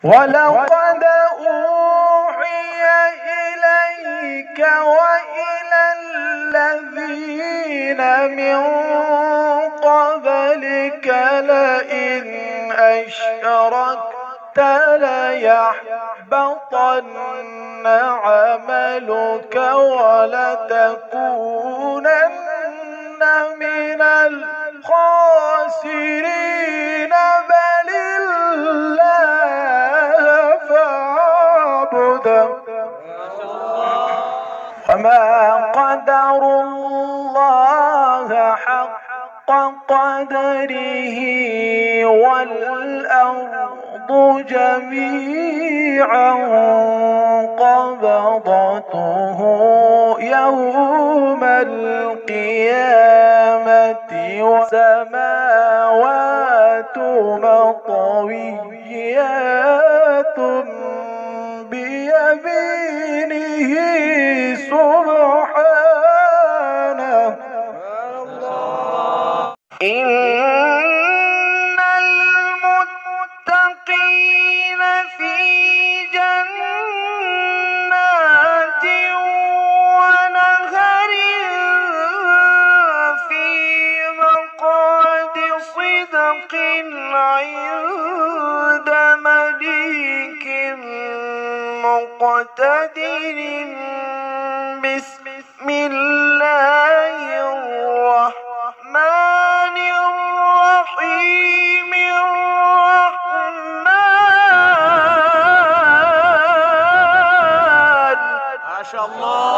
ولقد أوحي إليك وإلى الذين من قبلك لئن أشركت ليحبطن عملك ولتكونن من الخاسرين. بل الله فاعبد وما قدروا الله حق قدره والأرض جميعا قبضته يوم القيامة والسماوات مطويات بيمينه سبحانه. إن المتقين في جنات ونهر في مقعد صدق عند مليك مقتدر. بسم الله الرحمن الرحيم. الرحمن ما شاء الله.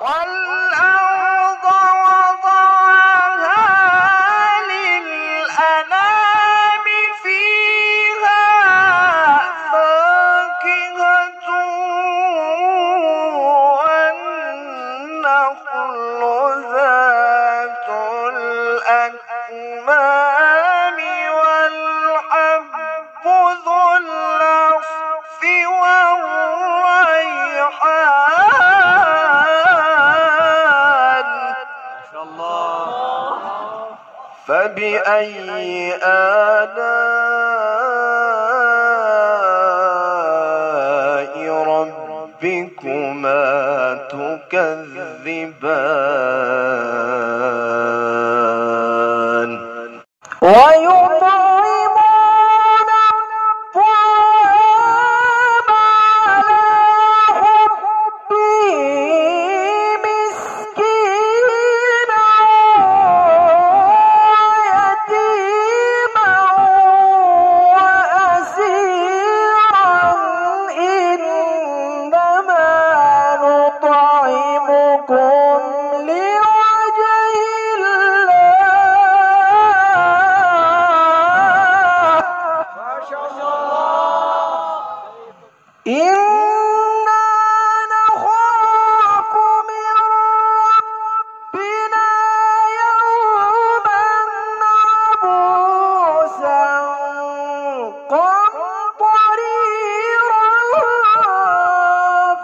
والأرض وضعها للأنام فيها فاكهة والنخل ذات الأكمام والحب ذو العصف والريحان. ما شاء الله. فبأي آلاء ربكما تكذبان؟ ويطعمون الطعام على حبه مسكينا ويتيما وأسيرا إنما نطعمكم لوجه الله. ما شاء الله. إنا نخاف من ربنا يوما عبوسا قمطريرا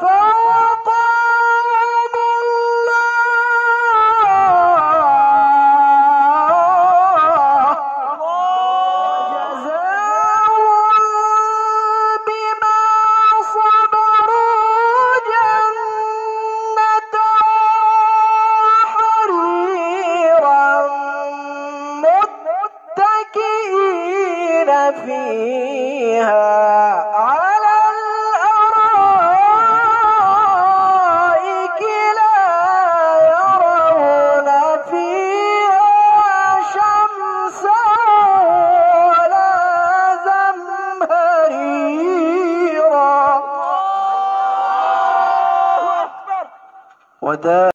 فوقاهم الله وجزاهم بما صبروا جنة وحريرا متكئين فيها على الأرائك لا يرون فيها شمسا ولا زمهريرا.